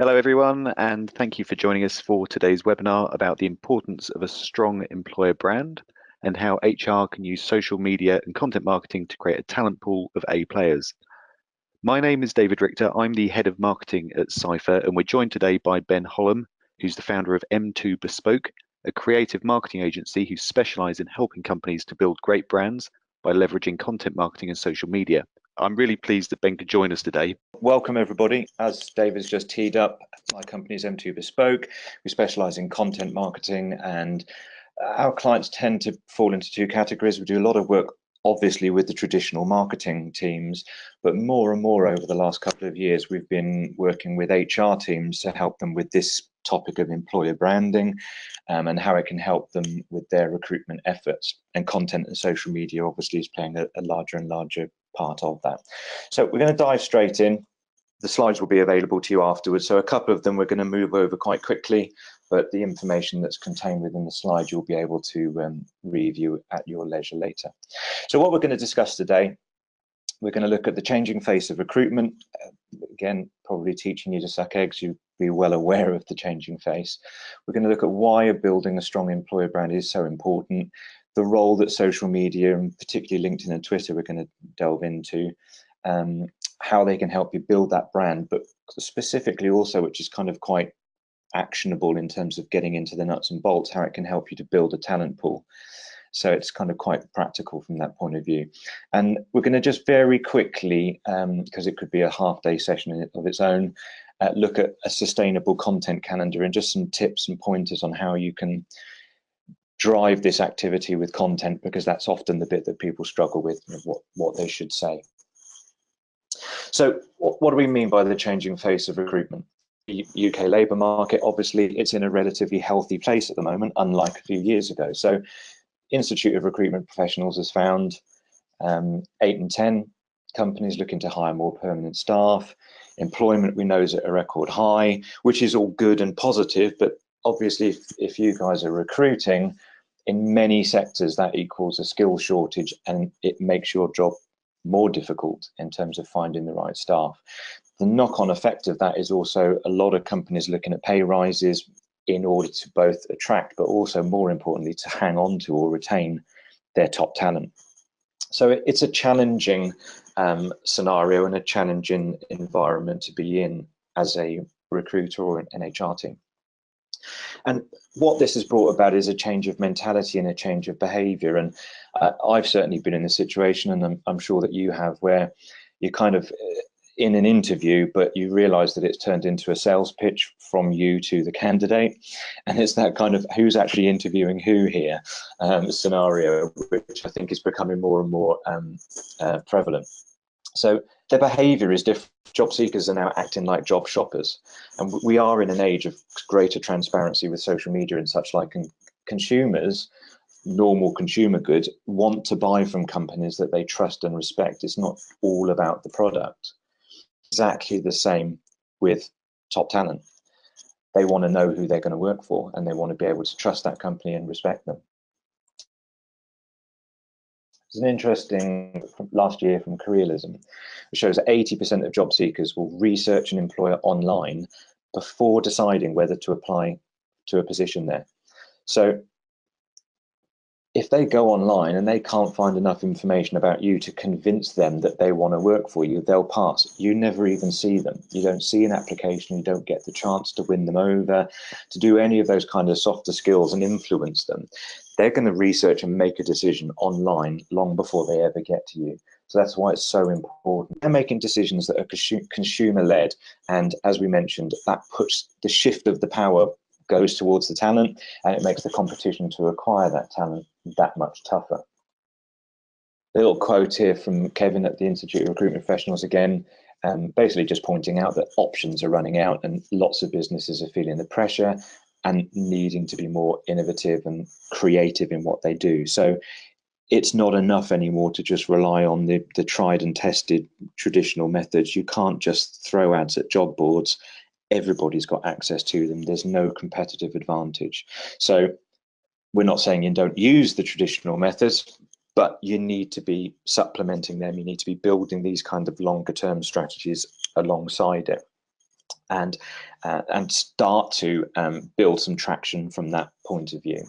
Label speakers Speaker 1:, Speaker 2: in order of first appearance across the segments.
Speaker 1: Hello, everyone, and thank you for joining us for today's webinar about the importance of a strong employer brand and how HR can use social media and content marketing to create a talent pool of A players. My name is David Richter. I'm the head of marketing at Cypher, and we're joined today by Ben Hollam, who's the founder of M2 Bespoke, a creative marketing agency who specialize in helping companies to build great brands by leveraging content marketing and social media. I'm really pleased that Ben could join us today.
Speaker 2: Welcome, everybody. As David's just teed up, my company is M2 Bespoke. We specialize in content marketing, and our clients tend to fall into two categories. We do a lot of work, obviously, with the traditional marketing teams, but more and more over the last couple of years, we've been working with HR teams to help them with this topic of employer branding and how it can help them with their recruitment efforts. And content and social media obviously is playing a larger and larger part of that. So we're going to dive straight in. The slides will be available to you afterwards. So a couple of them we're going to move over quite quickly, but the information that's contained within the slide you'll be able to review at your leisure later. So what we're going to discuss today, we're going to look at the changing face of recruitment. Again, probably teaching you to suck eggs, you'd be well aware of the changing face. We're going to look at why building a strong employer brand is so important, the role that social media, and particularly LinkedIn and Twitter, we're going to delve into, how they can help you build that brand, but specifically also, which is kind of quite actionable in terms of getting into the nuts and bolts, how it can help you to build a talent pool. So it's kind of quite practical from that point of view. And we're going to just very quickly, because it could be a half-day session of its own, look at a sustainable content calendar and just some tips and pointers on how you can drive this activity with content, because that's often the bit that people struggle with, what they should say. So what do we mean by the changing face of recruitment? The UK labour market, obviously, it's in a relatively healthy place at the moment, unlike a few years ago. So Institute of Recruitment Professionals has found 8 in 10 companies looking to hire more permanent staff. Employment, we know, is at a record high, which is all good and positive, but obviously if you guys are recruiting, in many sectors that equals a skill shortage, and it makes your job more difficult in terms of finding the right staff. The knock-on effect of that is also a lot of companies looking at pay rises in order to both attract, but also more importantly, to hang on to or retain their top talent. So it's a challenging scenario and a challenging environment to be in as a recruiter or an HR team. And what this has brought about is a change of mentality and a change of behavior. And I've certainly been in a situation, and I'm sure that you have, where you're kind of in an interview, but you realize that it's turned into a sales pitch from you to the candidate. And it's that kind of who's actually interviewing who here scenario, which I think is becoming more and more prevalent. So their behavior is different. Job seekers are now acting like job shoppers. And we are in an age of greater transparency with social media and such like, and consumers, normal consumer goods, want to buy from companies that they trust and respect. It's not all about the product. Exactly the same with top talent. They want to know who they're going to work for, and they want to be able to trust that company and respect them. It's an interesting last year from Careerism, which shows that 80% of job seekers will research an employer online before deciding whether to apply to a position there. So if they go online and they can't find enough information about you to convince them that they want to work for you, they'll pass. You never even see them. You don't see an application. You don't get the chance to win them over, to do any of those kind of softer skills and influence them. They're going to research and make a decision online long before they ever get to you. So that's why it's so important. They're making decisions that are consumer-led. And as we mentioned, that puts the shift of the power goes towards the talent, and it makes the competition to acquire that talent that much tougher. A little quote here from Kevin at the Institute of Recruitment Professionals again, basically just pointing out that options are running out and lots of businesses are feeling the pressure and needing to be more innovative and creative in what they do. So it's not enough anymore to just rely on the tried and tested traditional methods. You can't just throw ads at job boards. Everybody's got access to them. There's no competitive advantage. So we're not saying you don't use the traditional methods, but you need to be supplementing them. You need to be building these kind of longer term strategies alongside it. and start to build some traction from that point of view.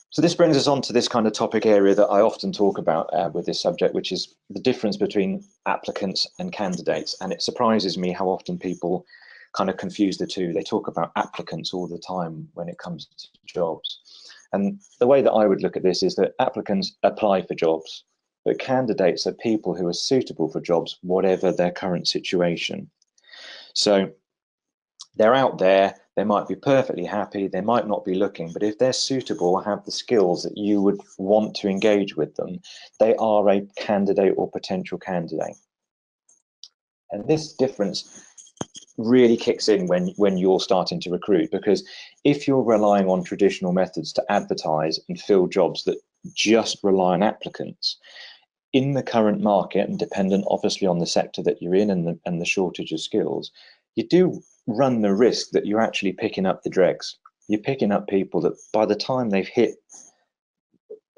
Speaker 2: So this brings us on to this kind of topic area that I often talk about with this subject, which is the difference between applicants and candidates. And it surprises me how often people kind of confuse the two. They talk about applicants all the time when it comes to jobs. And the way that I would look at this is that applicants apply for jobs, but candidates are people who are suitable for jobs, whatever their current situation. So they're out there, they might be perfectly happy, they might not be looking, but if they're suitable, have the skills that you would want to engage with them, they are a candidate or potential candidate. And this difference really kicks in when you're starting to recruit, because if you're relying on traditional methods to advertise and fill jobs that just rely on applicants, in the current market, and dependent obviously on the sector that you're in and the shortage of skills, you do run the risk that you're actually picking up the dregs. You're picking up people that by the time they've hit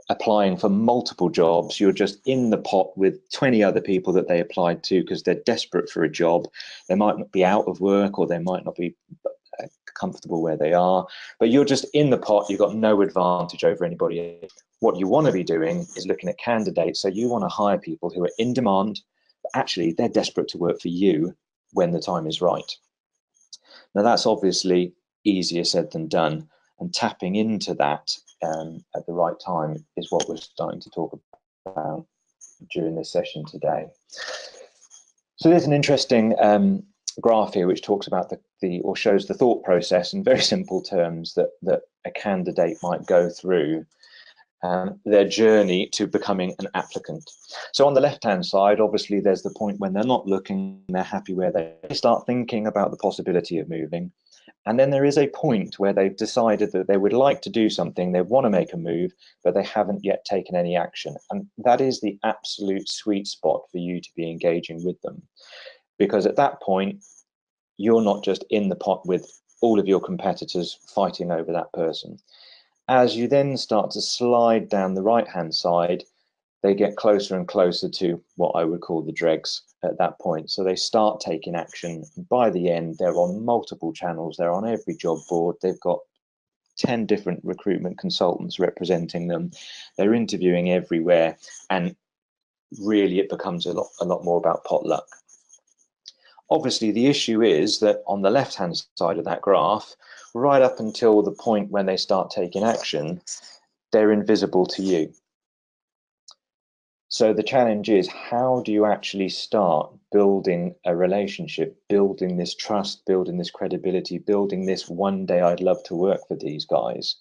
Speaker 2: applying for multiple jobs, you're just in the pot with 20 other people that they applied to because they're desperate for a job. They might not be out of work, or they might not be comfortable where they are, but you're just in the pot. You've got no advantage over anybody else. What you want to be doing is looking at candidates. So you want to hire people who are in demand, but actually they're desperate to work for you when the time is right. Now that's obviously easier said than done, and tapping into that at the right time is what we're starting to talk about during this session today. So there's an interesting graph here which talks about or shows the thought process in very simple terms that a candidate might go through their journey to becoming an applicant. So on the left-hand side, obviously there's the point when they're not looking, they're happy where they start thinking about the possibility of moving. And then there is a point where they've decided that they would like to do something, they want to make a move, but they haven't yet taken any action. And that is the absolute sweet spot for you to be engaging with them. Because at that point, you're not just in the pot with all of your competitors fighting over that person. As you then start to slide down the right-hand side, they get closer and closer to what I would call the dregs at that point. So they start taking action. By the end, they're on multiple channels. They're on every job board. They've got 10 different recruitment consultants representing them. They're interviewing everywhere. And really, it becomes a lot more about potluck. Obviously, the issue is that on the left-hand side of that graph, right up until the point when they start taking action, they're invisible to you. So the challenge is, how do you actually start building a relationship, building this trust, building this credibility, building this one day I'd love to work for these guys,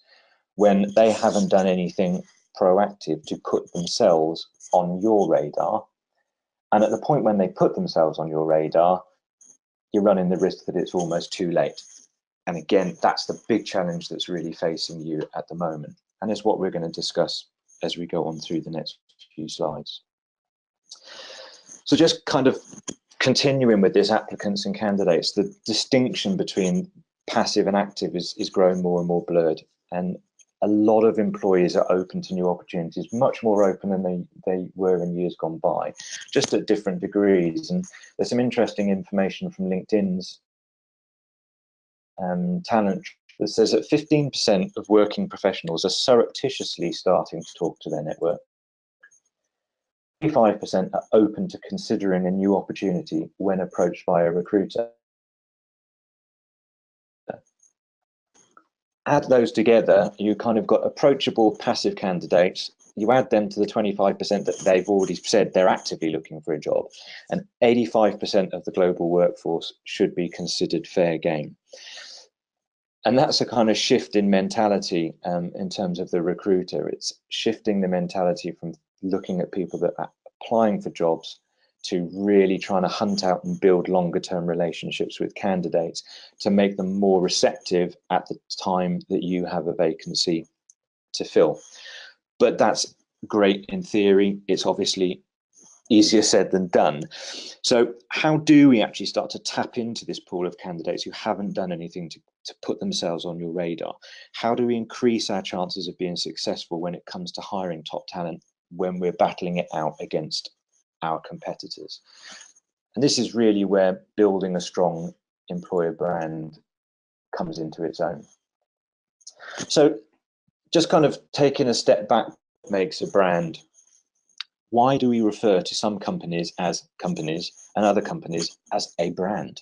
Speaker 2: when they haven't done anything proactive to put themselves on your radar? And at the point when they put themselves on your radar, you're running the risk that it's almost too late. And again, that's the big challenge that's really facing you at the moment. And it's what we're going to discuss as we go on through the next few slides. So just kind of continuing with this applicants and candidates, the distinction between passive and active is growing more and more blurred. And a lot of employees are open to new opportunities, much more open than they were in years gone by, just at different degrees. And there's some interesting information from LinkedIn's talent that says that 15% of working professionals are surreptitiously starting to talk to their network. 25% are open to considering a new opportunity when approached by a recruiter. Add those together, you kind of got approachable passive candidates. You add them to the 25% that they've already said they're actively looking for a job, and 85% of the global workforce should be considered fair game. And that's a kind of shift in mentality in terms of the recruiter. It's shifting the mentality from looking at people that are applying for jobs to really trying to hunt out and build longer term relationships with candidates to make them more receptive at the time that you have a vacancy to fill. But that's great in theory. It's obviously easier said than done. So how do we actually start to tap into this pool of candidates who haven't done anything to put themselves on your radar? How do we increase our chances of being successful when it comes to hiring top talent when we're battling it out against our competitors. And this is really where building a strong employer brand comes into its own. So just kind of taking a step back makes a brand. Why do we refer to some companies as companies and other companies as a brand?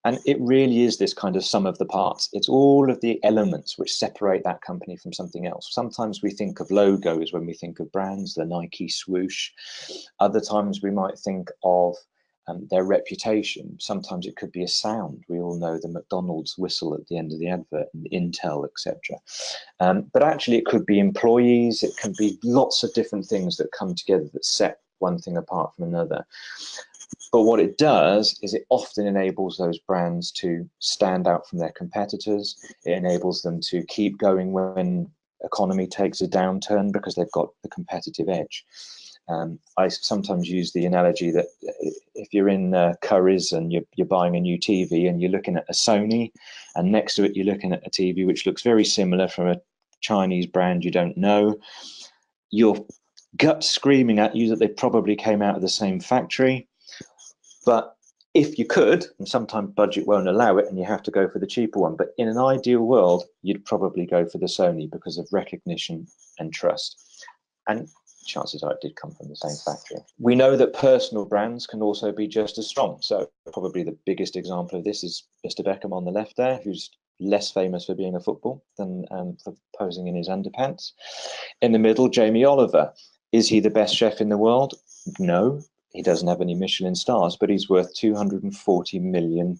Speaker 2: And it really is this kind of sum of the parts. It's all of the elements which separate that company from something else. Sometimes we think of logos when we think of brands, the Nike swoosh. Other times we might think of their reputation. Sometimes it could be a sound. We all know the McDonald's whistle at the end of the advert, and Intel, etc. But actually it could be employees. It can be lots of different things that come together that set one thing apart from another. But what it does is it often enables those brands to stand out from their competitors. It enables them to keep going when economy takes a downturn because they've got the competitive edge. I sometimes use the analogy that if you're in Currys and you're buying a new TV and you're looking at a Sony, and next to it you're looking at a TV which looks very similar from a Chinese brand you don't know, your gut's screaming at you that they probably came out of the same factory. But if you could, and sometimes budget won't allow it and you have to go for the cheaper one, but in an ideal world, you'd probably go for the Sony because of recognition and trust. And chances are it did come from the same factory. We know that personal brands can also be just as strong. So probably the biggest example of this is Mr. Beckham on the left there, who's less famous for being a football than for posing in his underpants. In the middle, Jamie Oliver. Is he the best chef in the world? No. He doesn't have any Michelin stars, but he's worth £240 million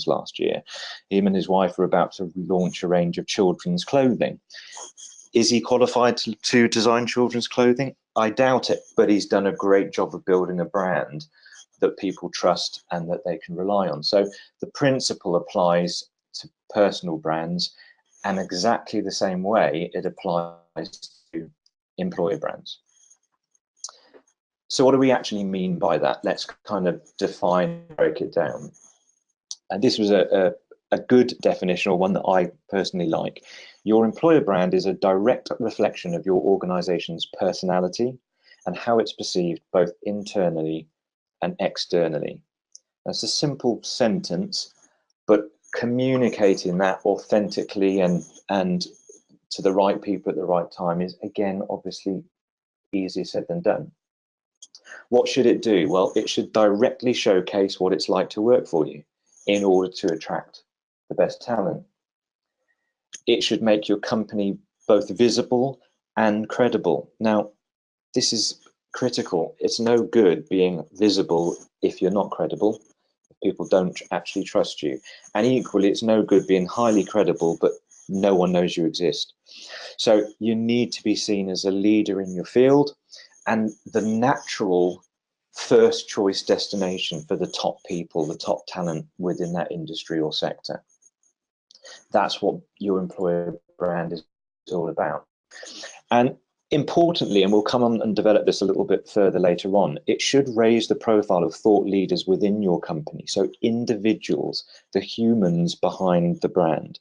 Speaker 2: last year. Him and his wife are about to launch a range of children's clothing. Is he qualified to design children's clothing? I doubt it, but he's done a great job of building a brand that people trust and that they can rely on. So the principle applies to personal brands, and exactly the same way it applies to employer brands. So what do we actually mean by that? Let's kind of define, break it down. And this was a good definition, or one that I personally like. Your employer brand is a direct reflection of your organization's personality and how it's perceived both internally and externally. That's a simple sentence, but communicating that authentically and to the right people at the right time is, again, obviously easier said than done. What should it do? Well, it should directly showcase what it's like to work for you in order to attract the best talent. It should make your company both visible and credible. Now, this is critical. It's no good being visible if you're not credible, if people don't actually trust you. And equally, it's no good being highly credible, but no one knows you exist. So you need to be seen as a leader in your field and the natural first choice destination for the top people, the top talent within that industry or sector. That's what your employer brand is all about. And importantly, and we'll come on and develop this a little bit further later on, it should raise the profile of thought leaders within your company. So individuals, the humans behind the brand.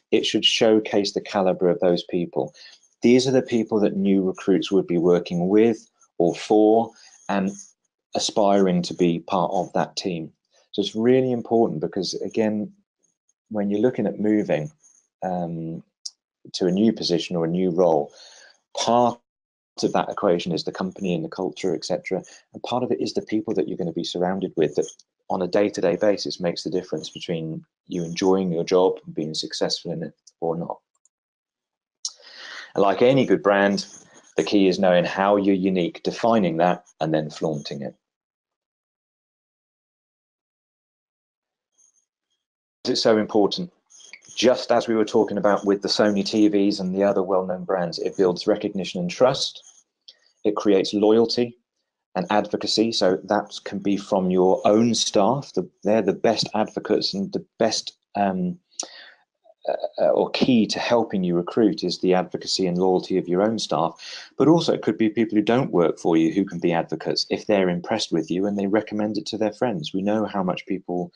Speaker 2: It should showcase the caliber of those people. These are the people that new recruits would be working with or for and aspiring to be part of that team. So it's really important because, again, when you're looking at moving to a new position or a new role, part of that equation is the company and the culture, etc. And part of it is the people that you're going to be surrounded with that on a day-to-day basis makes the difference between you enjoying your job and being successful in it or not. And like any good brand, the key is knowing how you're unique, defining that, and then flaunting it. It's so important. Just as we were talking about with the Sony TVs and the other well-known brands, it builds recognition and trust. It creates loyalty and advocacy. So that can be from your own staff. They're the best advocates, and the best or key to helping you recruit is the advocacy and loyalty of your own staff. But also it could be people who don't work for you who can be advocates if they're impressed with you and they recommend it to their friends. We know how much people,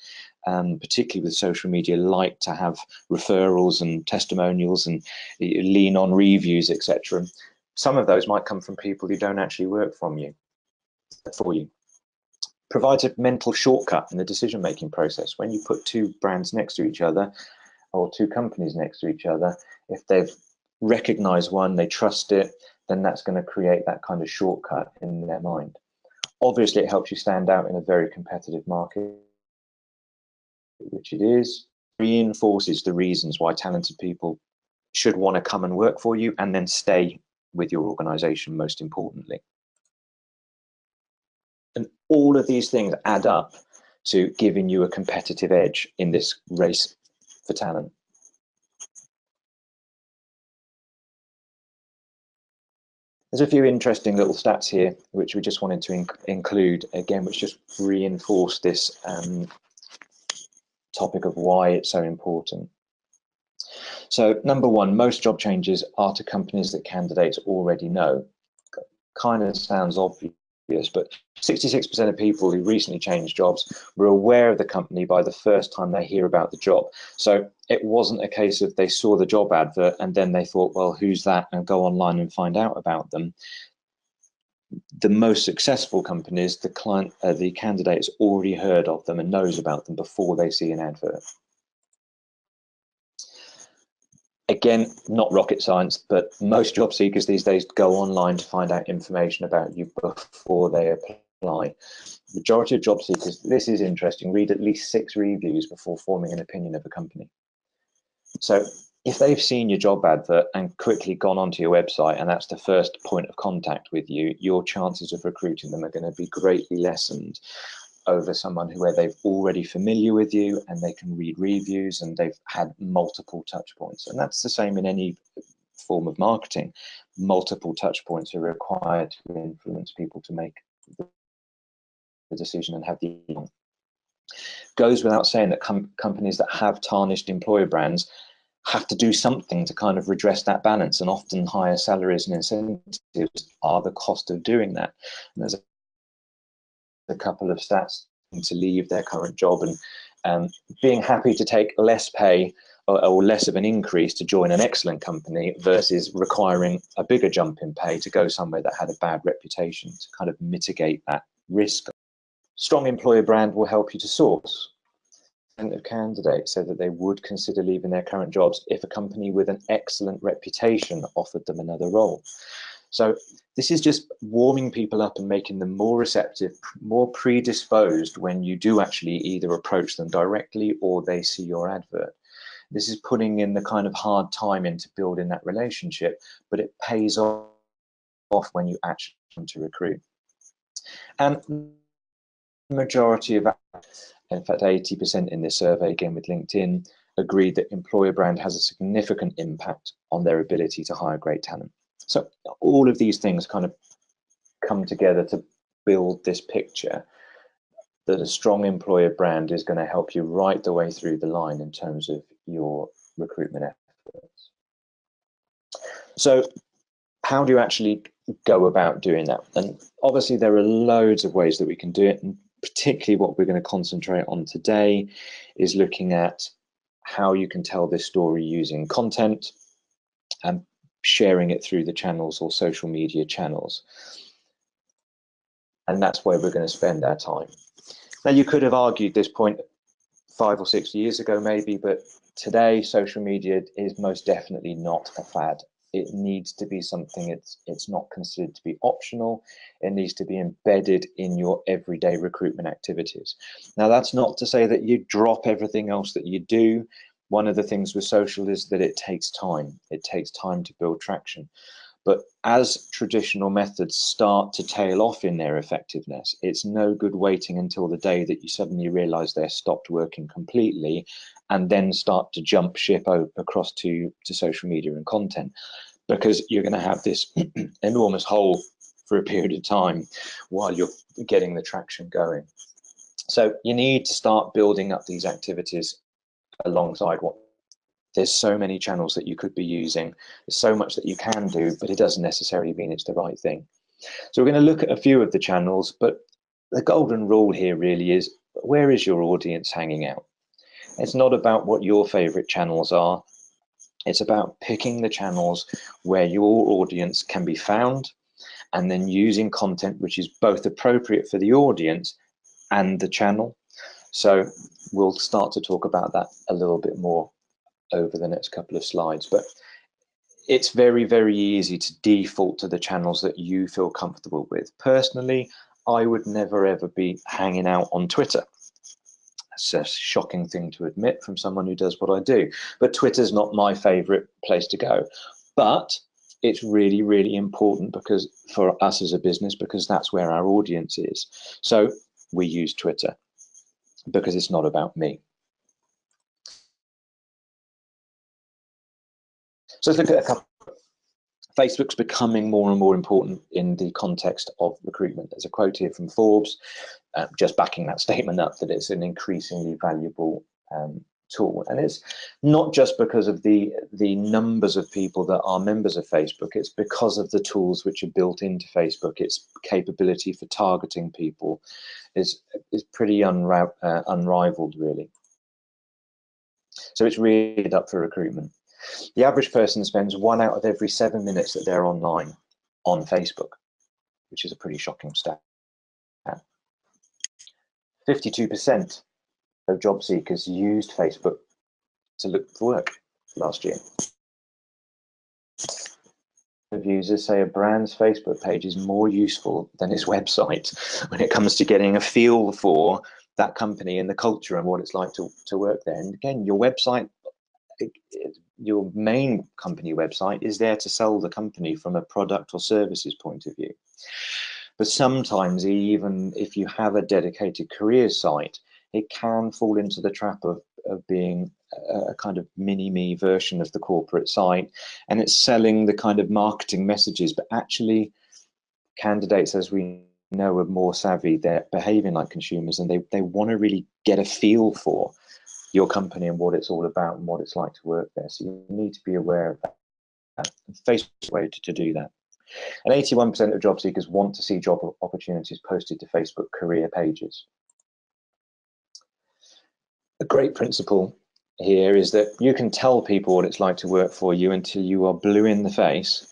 Speaker 2: particularly with social media, like to have referrals and testimonials and lean on reviews, etc. Some of those might come from people who don't actually work for you. provides a mental shortcut in the decision-making process. When you put two brands next to each other, or two companies next to each other, if they've recognized one, they trust it, then that's going to create that kind of shortcut in their mind. Obviously, it helps you stand out in a very competitive market, which it is, reinforces the reasons why talented people should want to come and work for you and then stay with your organization, most importantly. And all of these things add up to giving you a competitive edge in this race for talent. There's a few interesting little stats here, which we just wanted to include, again, which just reinforce this topic of why it's so important. So number one, most job changes are to companies that candidates already know. Kind of sounds obvious, but 66% of people who recently changed jobs were aware of the company by the first time they hear about the job. So it wasn't a case of they saw the job advert and then they thought, well, who's that, and go online and find out about them. The most successful companies, the candidate's already heard of them and knows about them before they see an advert. Again, not rocket science, but most job seekers these days go online to find out information about you before they apply. Majority of job seekers, this is interesting, read at least 6 reviews before forming an opinion of a company. So if they've seen your job advert and quickly gone onto your website and that's the first point of contact with you, your chances of recruiting them are going to be greatly lessened over someone where they've already familiar with you and they can read reviews and they've had multiple touch points. And that's the same in any form of marketing. Multiple touch points are required to influence people to make the decision and have the goes without saying that companies that have tarnished employer brands have to do something to kind of redress that balance, and often higher salaries and incentives are the cost of doing that. And there's a couple of stats to leave their current job and being happy to take less pay or less of an increase to join an excellent company versus requiring a bigger jump in pay to go somewhere that had a bad reputation, to kind of mitigate that risk. Strong employer brand will help you to source. Of candidates said that they would consider leaving their current jobs if a company with an excellent reputation offered them another role. So this is just warming people up and making them more receptive, more predisposed when you do actually either approach them directly or they see your advert. This is putting in the kind of hard time into building that relationship, but it pays off when you actually come to recruit. And the majority of, in fact 80% in this survey, again with LinkedIn, agreed that employer brand has a significant impact on their ability to hire great talent. So all of these things kind of come together to build this picture that a strong employer brand is going to help you right the way through the line in terms of your recruitment efforts. So how do you actually go about doing that? And obviously there are loads of ways that we can do it, and particularly what we're going to concentrate on today is looking at how you can tell this story using content and sharing it through the channels or social media channels. And that's where we're going to spend our time. Now, you could have argued this point 5 or 6 years ago maybe, but today social media is most definitely not a fad. It needs to be something, it's not considered to be optional. It needs to be embedded in your everyday recruitment activities. Now, that's not to say that you drop everything else that you do. One of the things with social is that it takes time. It takes time to build traction. But as traditional methods start to tail off in their effectiveness, it's no good waiting until the day that you suddenly realize they're stopped working completely and then start to jump ship across to social media and content, because you're going to have this enormous hole for a period of time while you're getting the traction going. So you need to start building up these activities alongside what. There's so many channels that you could be using. There's so much that you can do, but it doesn't necessarily mean it's the right thing. So we're going to look at a few of the channels, but the golden rule here really is, where is your audience hanging out? It's not about what your favorite channels are. It's about picking the channels where your audience can be found and then using content which is both appropriate for the audience and the channel. So we'll start to talk about that a little bit more over the next couple of slides, but it's very, very easy to default to the channels that you feel comfortable with. Personally, I would never ever be hanging out on Twitter. It's a shocking thing to admit from someone who does what I do, but Twitter's not my favorite place to go. But it's really, really important because for us as a business, because that's where our audience is. So we use Twitter because it's not about me. So let's look at a couple. Facebook's becoming more and more important in the context of recruitment. There's a quote here from Forbes, just backing that statement up, that it's an increasingly valuable tool. And it's not just because of the numbers of people that are members of Facebook, it's because of the tools which are built into Facebook. Its capability for targeting people is pretty unrivaled, really. So it's really up for recruitment. The average person spends 1 out of every 7 minutes that they're online on Facebook, which is a pretty shocking stat. 52% of job seekers used Facebook to look for work last year. Of users say a brand's Facebook page is more useful than its website when it comes to getting a feel for that company and the culture and what it's like to work there. And again, your website, your main company website is there to sell the company from a product or services point of view. But sometimes, even if you have a dedicated career site, it can fall into the trap of being a kind of mini-me version of the corporate site, and it's selling the kind of marketing messages, but actually candidates, as we know, are more savvy. They're behaving like consumers, and they want to really get a feel for your company and what it's all about and what it's like to work there. So you need to be aware of that. Facebook's way to do that. And 81% of job seekers want to see job opportunities posted to Facebook career pages. A great principle here is that you can tell people what it's like to work for you until you are blue in the face.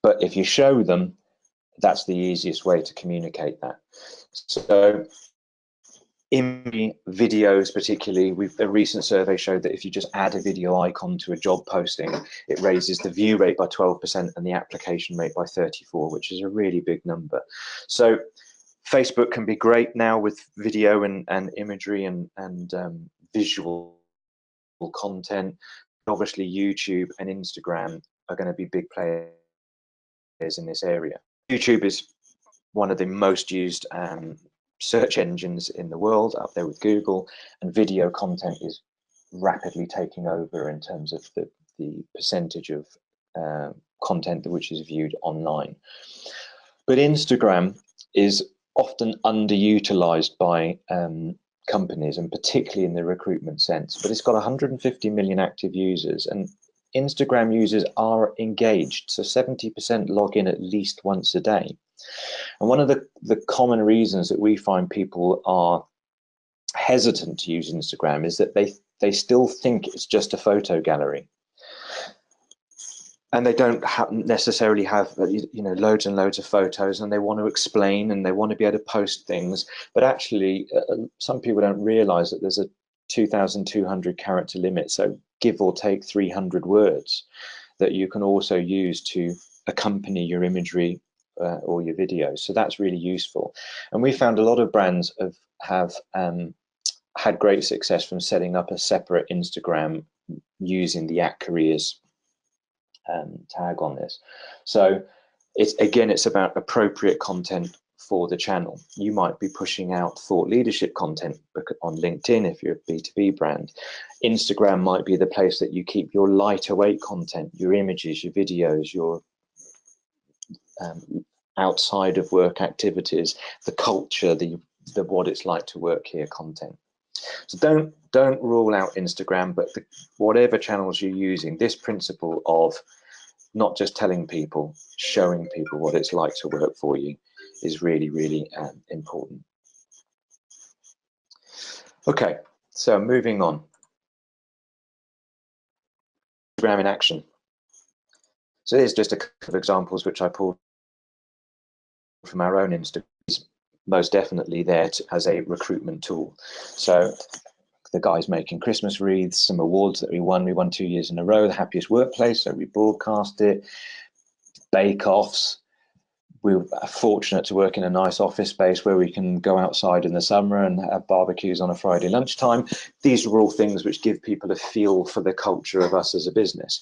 Speaker 2: But if you show them, that's the easiest way to communicate that. So in videos particularly, a recent survey showed that if you just add a video icon to a job posting, it raises the view rate by 12% and the application rate by 34%, which is a really big number. So Facebook can be great now with video and imagery and visual content. Obviously, YouTube and Instagram are going to be big players in this area. YouTube is one of the most used search engines in the world, up there with Google, and video content is rapidly taking over in terms of the percentage of content which is viewed online. But Instagram is often underutilized by companies, and particularly in the recruitment sense, but it's got 150 million active users, and Instagram users are engaged, so 70% log in at least once a day. And one of the common reasons that we find people are hesitant to use Instagram is that they still think it's just a photo gallery. And they don't necessarily have loads and loads of photos, and they want to explain and they want to be able to post things. But actually, some people don't realize that there's a 2,200 character limit, so give or take 300 words that you can also use to accompany your imagery or your videos. So that's really useful. And we found a lot of brands have had great success from setting up a separate Instagram using the @careers tag on this. So it's about appropriate content for the channel. You might be pushing out thought leadership content on LinkedIn if you're a B2B brand. Instagram might be the place that you keep your lightweight content, your images, your videos, your outside of work activities, the culture, the what it's like to work here content. So don't rule out Instagram, but whatever channels you're using, this principle of not just telling people, showing people what it's like to work for you is really, really important. Okay, so moving on. Instagram in action. So here's just a couple of examples which I pulled from our own Instagram. most definitely there as a recruitment tool. So the guy's making Christmas wreaths, some awards that we won 2 years in a row, the happiest workplace, so we broadcast it, bake-offs. We're fortunate to work in a nice office space where we can go outside in the summer and have barbecues on a Friday lunchtime. These are all things which give people a feel for the culture of us as a business.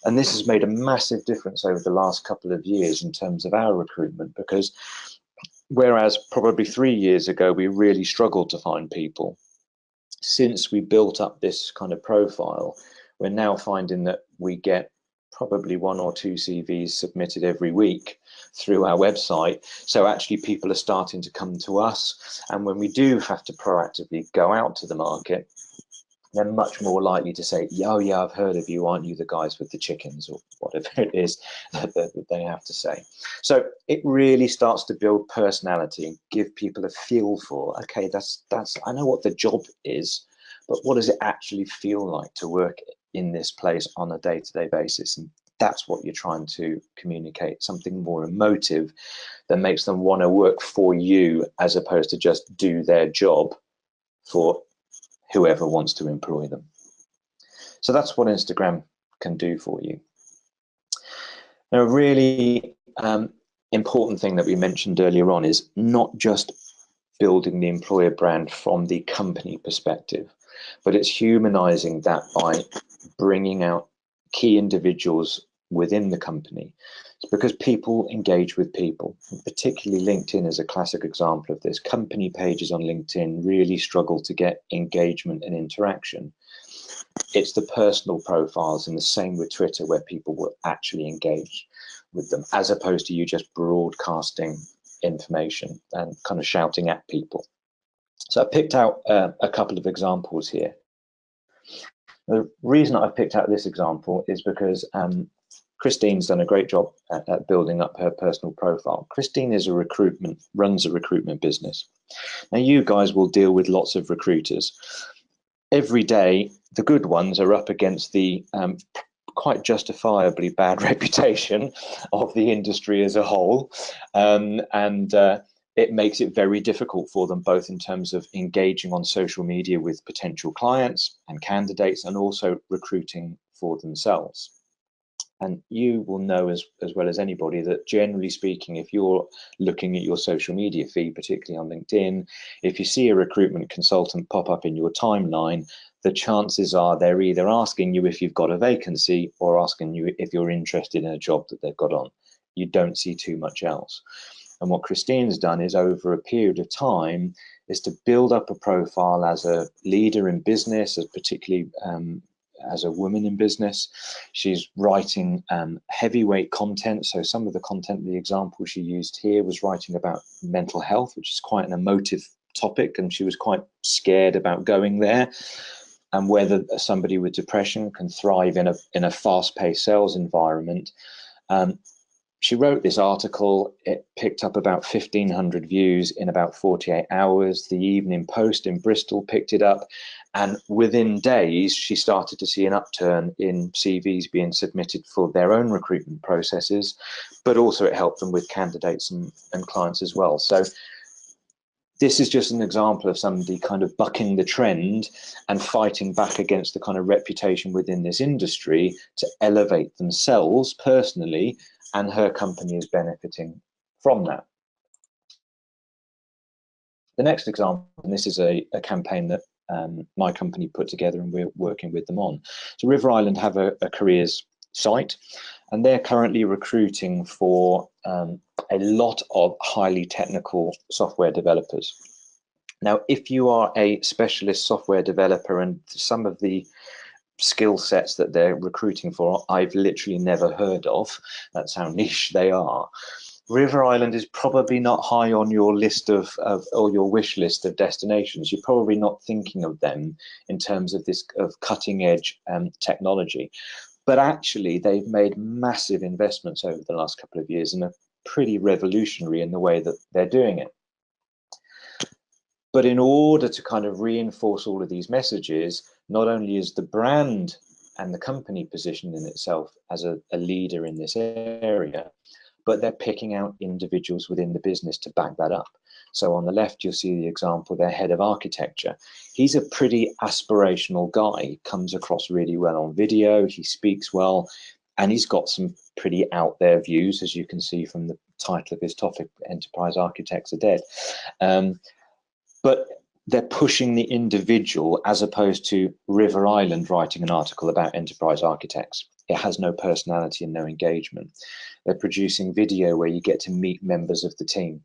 Speaker 2: And this has made a massive difference over the last couple of years in terms of our recruitment, because whereas probably 3 years ago we really struggled to find people, since we built up this kind of profile, we're now finding that we get probably 1 or 2 CVs submitted every week through our website. So actually people are starting to come to us, and when we do have to proactively go out to the market, they're much more likely to say, oh yeah, I've heard of you, aren't you the guys with the chickens, or whatever it is that they have to say. So it really starts to build personality and give people a feel for, okay, that's I know what the job is, but what does it actually feel like to work in this place on a day-to-day basis? And that's what you're trying to communicate, something more emotive that makes them want to work for you, as opposed to just do their job for whoever wants to employ them. So that's what Instagram can do for you. Now, a really important thing that we mentioned earlier on is not just building the employer brand from the company perspective, but it's humanizing that by bringing out key individuals within the company. It's because people engage with people, particularly LinkedIn is a classic example of this. Company pages on LinkedIn really struggle to get engagement and interaction. It's the personal profiles, and the same with Twitter, where people will actually engage with them, as opposed to you just broadcasting information and kind of shouting at people. So I picked out a couple of examples here. The reason I've picked out this example is because Christine's done a great job at building up her personal profile. Christine is runs a recruitment business. Now, you guys will deal with lots of recruiters. Every day, the good ones are up against the quite justifiably bad reputation of the industry as a whole. It makes it very difficult for them, both in terms of engaging on social media with potential clients and candidates, and also recruiting for themselves. And you will know as well as anybody that, generally speaking, if you're looking at your social media feed, particularly on LinkedIn, if you see a recruitment consultant pop up in your timeline, the chances are they're either asking you if you've got a vacancy or asking you if you're interested in a job that they've got on. You don't see too much else. And what Christine's done is, over a period of time, is to build up a profile as a leader in business, as particularly as a woman in business. She's writing heavyweight content. So some of the content, the example she used here, was writing about mental health, which is quite an emotive topic, and she was quite scared about going there, and whether somebody with depression can thrive in a fast-paced sales environment. She wrote this article. It picked up about 1,500 views in about 48 hours. The Evening Post in Bristol picked it up. And within days, she started to see an upturn in CVs being submitted for their own recruitment processes, but also it helped them with candidates and clients as well. So this is just an example of somebody kind of bucking the trend and fighting back against the kind of reputation within this industry to elevate themselves personally, and her company is benefiting from that. The next example, and this is a campaign that my company put together and we're working with them on. So River Island have a careers site, and they're currently recruiting for a lot of highly technical software developers. Now, if you are a specialist software developer, and some of the skill sets that they're recruiting for I've literally never heard of, that's how niche they are, River Island is probably not high on your list of or your wish list of destinations. You're probably not thinking of them in terms of this cutting edge technology, but actually they've made massive investments over the last couple of years and are pretty revolutionary in the way that they're doing it. But in order to kind of reinforce all of these messages, not only is the brand and the company positioned in itself as a leader in this area, but they're picking out individuals within the business to back that up. So on the left, you'll see the example, their head of architecture. He's a pretty aspirational guy. He comes across really well on video, he speaks well, and he's got some pretty out there views, as you can see from the title of his topic, Enterprise Architects Are Dead. But they're pushing the individual as opposed to River Island writing an article about enterprise architects. It has no personality and no engagement. They're producing video where you get to meet members of the team.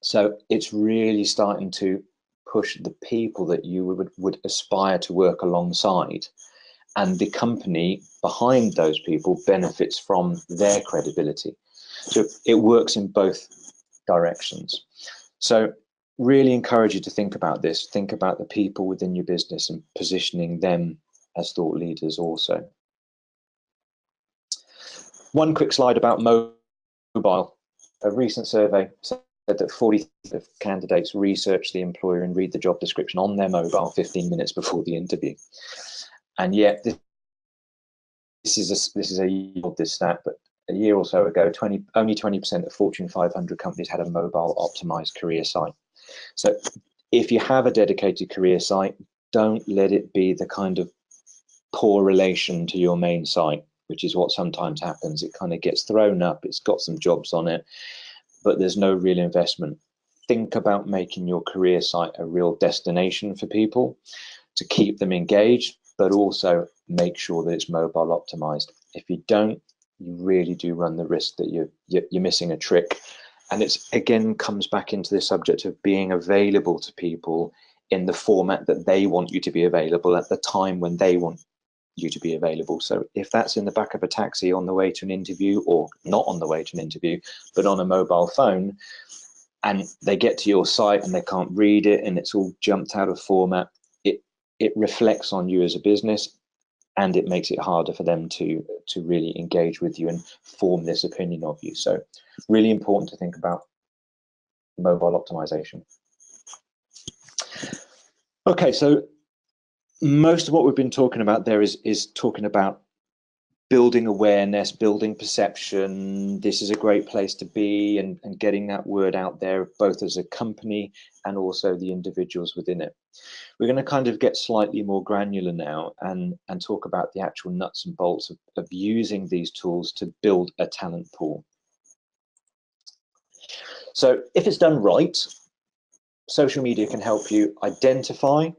Speaker 2: So it's really starting to push the people that you would aspire to work alongside, and the company behind those people benefits from their credibility. So it works in both directions. So really encourage you to think about this. Think about the people within your business and positioning them as thought leaders also. One quick slide about mobile. A recent survey said that 40% of candidates research the employer and read the job description on their mobile 15 minutes before the interview. And yet this is a year of this stat, but a year or so ago, only 20% of Fortune 500 companies had a mobile optimized career site. So if you have a dedicated career site, don't let it be the kind of poor relation to your main site, which is what sometimes happens. It kind of gets thrown up, it's got some jobs on it, but there's no real investment. Think about making your career site a real destination for people to keep them engaged, but also make sure that it's mobile optimized. If you don't, you really do run the risk that you're missing a trick. And it's again comes back into the subject of being available to people in the format that they want you to be available at the time when they want you to be available. So if that's in the back of a taxi on the way to an interview, or not on the way to an interview, but on a mobile phone, and they get to your site and they can't read it and it's all jumped out of format, it reflects on you as a business, and it makes it harder for them to really engage with you and form this opinion of you. So really important to think about mobile optimization. Okay, so most of what we've been talking about there is talking about building awareness, building perception. This is a great place to be, and getting that word out there, both as a company and also the individuals within it. We're going to kind of get slightly more granular now and talk about the actual nuts and bolts of using these tools to build a talent pool. So if it's done right, social media can help you identify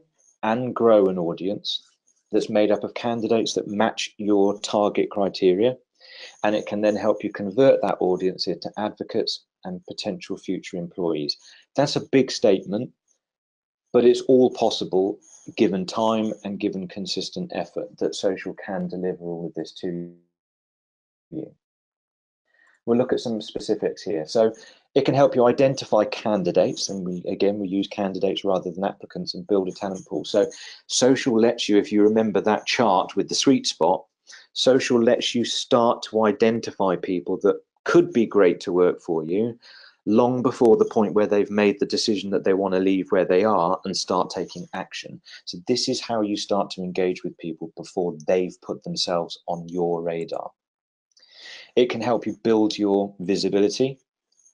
Speaker 2: and grow an audience that's made up of candidates that match your target criteria, and it can then help you convert that audience into advocates and potential future employees. That's a big statement, but it's all possible given time and given consistent effort that social can deliver all of this to you. We'll look at some specifics here. So it can help you identify candidates, and we use candidates rather than applicants, and build a talent pool. So social lets you, if you remember that chart with the sweet spot, social lets you start to identify people that could be great to work for you long before the point where they've made the decision that they want to leave where they are and start taking action. So this is how you start to engage with people before they've put themselves on your radar. It can help you build your visibility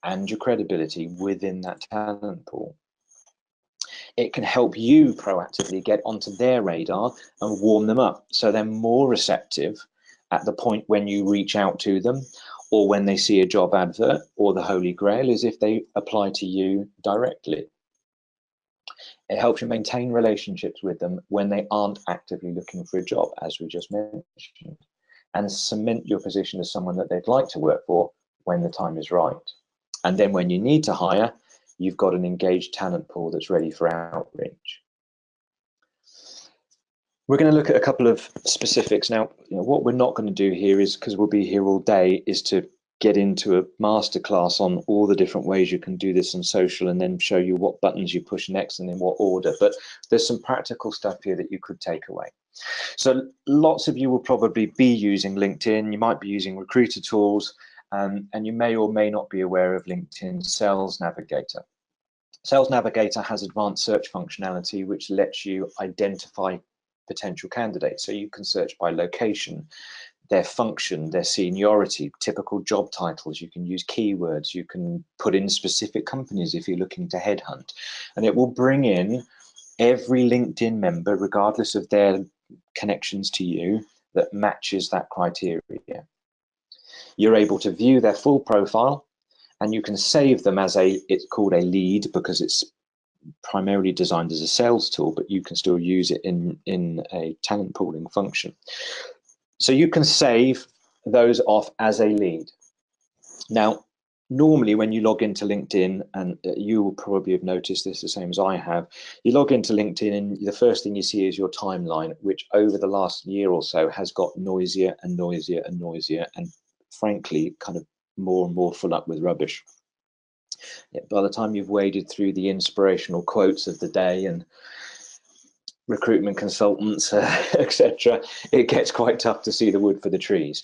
Speaker 2: and your credibility within that talent pool. It can help you proactively get onto their radar and warm them up so they're more receptive at the point when you reach out to them, or when they see a job advert, or the holy grail is if they apply to you directly. It helps you maintain relationships with them when they aren't actively looking for a job, as we just mentioned, and cement your position as someone that they'd like to work for when the time is right. And then when you need to hire, you've got an engaged talent pool that's ready for outreach. We're going to look at a couple of specifics. Now, what we're not going to do here is, because we'll be here all day, is to get into a masterclass on all the different ways you can do this on social and then show you what buttons you push next and in what order. But there's some practical stuff here that you could take away. So lots of you will probably be using LinkedIn. You might be using recruiter tools, and you may or may not be aware of LinkedIn Sales Navigator. Sales Navigator has advanced search functionality which lets you identify potential candidates. So you can search by location, their function, their seniority, typical job titles. You can use keywords. You can put in specific companies if you're looking to headhunt. And it will bring in every LinkedIn member, regardless of their connections to you, that matches that criteria. You're able to view their full profile, and you can save them as it's called a lead because it's primarily designed as a sales tool, but you can still use it in a talent pooling function. So you can save those off as a lead. Now, normally when you log into LinkedIn, and you will probably have noticed this the same as I have, you log into LinkedIn and the first thing you see is your timeline, which over the last year or so has got noisier and noisier and noisier, and frankly, kind of more and more full up with rubbish. Yet by the time you've waded through the inspirational quotes of the day and recruitment consultants, etc., it gets quite tough to see the wood for the trees.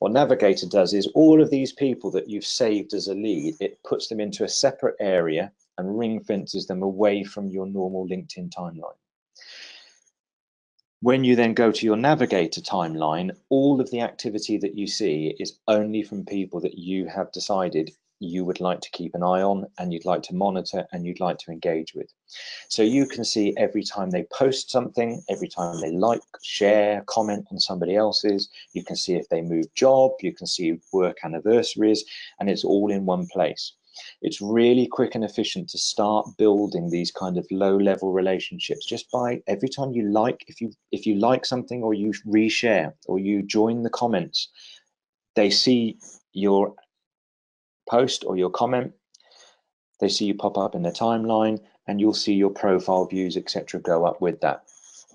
Speaker 2: What Navigator does is all of these people that you've saved as a lead, it puts them into a separate area and ring fences them away from your normal LinkedIn timeline. When you then go to your Navigator timeline, all of the activity that you see is only from people that you have decided you would like to keep an eye on, and you'd like to monitor, and you'd like to engage with. So you can see every time they post something, every time they like, share, comment on somebody else's. You can see if they move job, you can see work anniversaries, and it's all in one place. It's really quick and efficient to start building these kind of low-level relationships just by every time you like, if you like something, or you reshare, or you join the comments, they see your post or your comment, they see you pop up in their timeline, and you'll see your profile views, etc., go up with that.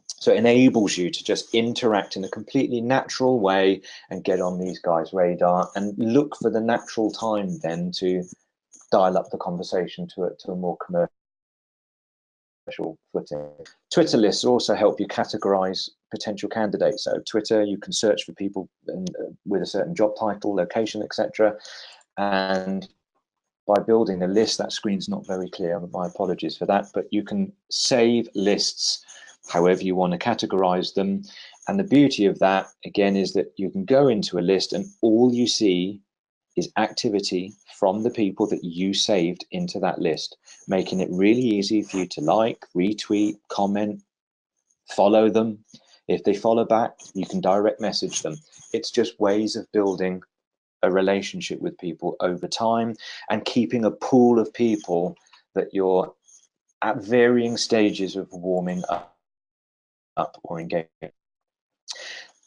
Speaker 2: So it enables you to just interact in a completely natural way and get on these guys' radar and look for the natural time then to dial up the conversation to a more commercial footing. Twitter lists also help you categorize potential candidates. So Twitter, you can search for people with a certain job title, location, etc. And by building a list, that screen's not very clear, my apologies for that, but you can save lists however you want to categorize them. And the beauty of that, again, is that you can go into a list and all you see is activity from the people that you saved into that list, making it really easy for you to like, retweet, comment, follow them. If they follow back, you can direct message them. It's just ways of building a relationship with people over time and keeping a pool of people that you're at varying stages of warming up or engaging.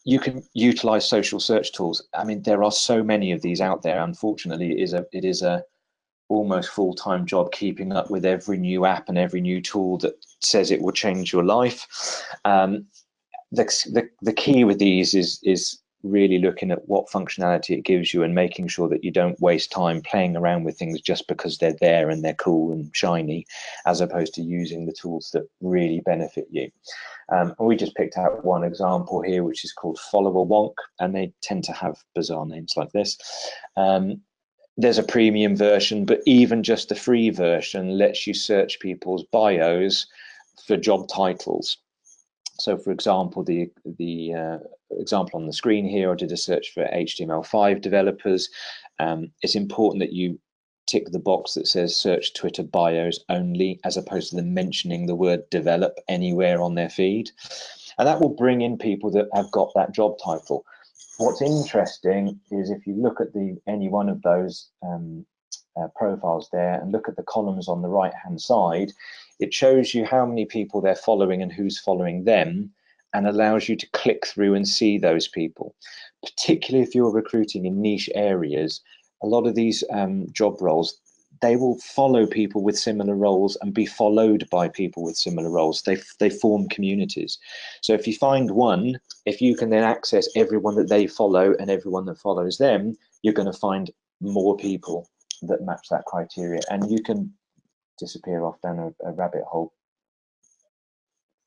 Speaker 2: You can utilize social search tools. I mean, there are so many of these out there. Unfortunately, it is a almost full-time job keeping up with every new app and every new tool that says it will change your life. The key with these is really looking at what functionality it gives you and making sure that you don't waste time playing around with things just because they're there and they're cool and shiny, as opposed to using the tools that really benefit you. We just picked out one example here, which is called Follower Wonk, and they tend to have bizarre names like this. There's a premium version, but even just the free version lets you search people's bios for job titles. So, for example, the example on the screen here, I did a search for HTML5 developers. It's important that you tick the box that says search Twitter bios only, as opposed to them mentioning the word develop anywhere on their feed. And that will bring in people that have got that job title. What's interesting is if you look at any one of those profiles there and look at the columns on the right hand side, it shows you how many people they're following and who's following them, and allows you to click through and see those people. Particularly if you're recruiting in niche areas, a lot of these job roles, they will follow people with similar roles and be followed by people with similar roles. They form communities. So if you find one, if you can then access everyone that they follow and everyone that follows them, you're going to find more people that match that criteria, and you can disappear off down a rabbit hole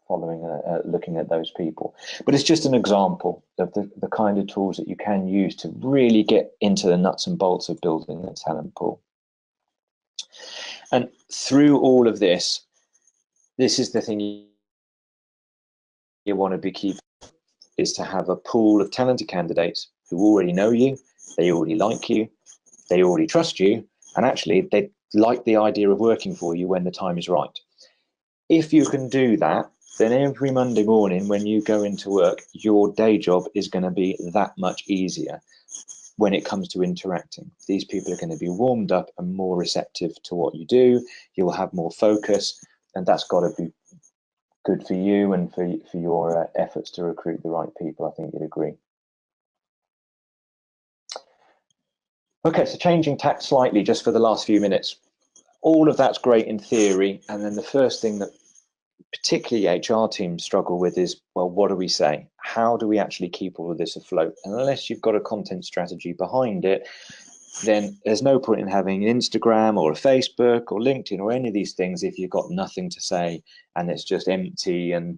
Speaker 2: following looking at those people. But it's just an example of the kind of tools that you can use to really get into the nuts and bolts of building a talent pool. And through all of this is the thing you want to be keeping, is to have a pool of talented candidates who already know you, they already like you, they already trust you, and actually they like the idea of working for you when the time is right. If you can do that, then every Monday morning when you go into work, your day job is going to be that much easier when it comes to interacting. These people are going to be warmed up and more receptive to what you do. You'll have more focus, and that's got to be good for you and for your efforts to recruit the right people. I think you'd agree. Okay, so changing tack slightly just for the last few minutes. All of that's great in theory, and then the first thing that particularly HR teams struggle with is, well, what do we say? How do we actually keep all of this afloat? And unless you've got a content strategy behind it, then there's no point in having an Instagram or a Facebook or LinkedIn or any of these things if you've got nothing to say and it's just empty and,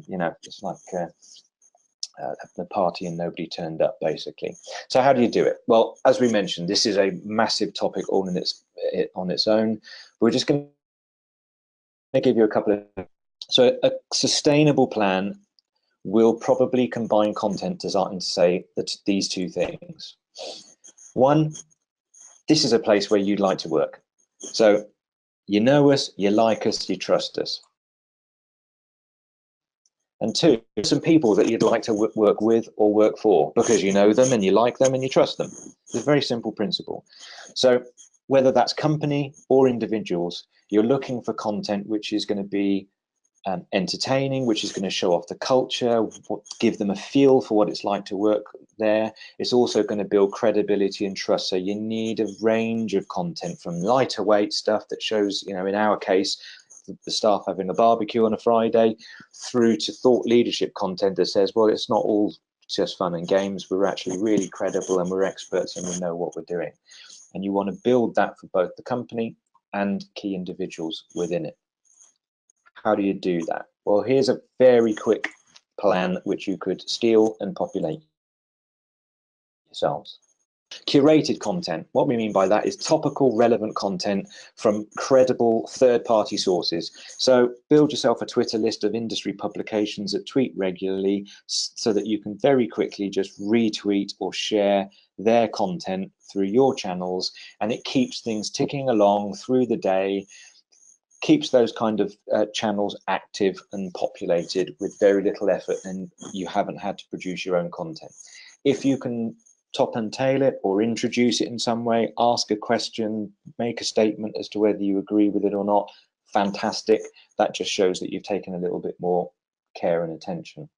Speaker 2: you know, just like the party and nobody turned up, basically. So how do you do it? Well, as we mentioned, this is a massive topic all in on its own. We're just going to give you a couple of. So a sustainable plan will probably combine content designed to say that these two things. One, this is a place where you'd like to work. So you know us, you like us, you trust us. And two, some people that you'd like to work with or work for because you know them and you like them and you trust them. It's a very simple principle. So whether that's company or individuals, you're looking for content which is going to be entertaining, which is going to show off the culture, give them a feel for what it's like to work there. It's also going to build credibility and trust. So you need a range of content, from lighter weight stuff that shows, you know, in our case, the staff having a barbecue on a Friday, through to thought leadership content that says, well, it's not all just fun and games. We're actually really credible and we're experts and we know what we're doing. And you want to build that for both the company and key individuals within it. How do you do that? Well, here's a very quick plan which you could steal and populate yourselves. Curated content. What we mean by that is topical, relevant content from credible third-party sources. So build yourself a Twitter list of industry publications that tweet regularly so that you can very quickly just retweet or share their content through your channels, and it keeps things ticking along through the day, keeps those kind of channels active and populated with very little effort, and you haven't had to produce your own content. If you can top and tail it or introduce it in some way, ask a question, make a statement as to whether you agree with it or not, fantastic. That just shows that you've taken a little bit more care and attention.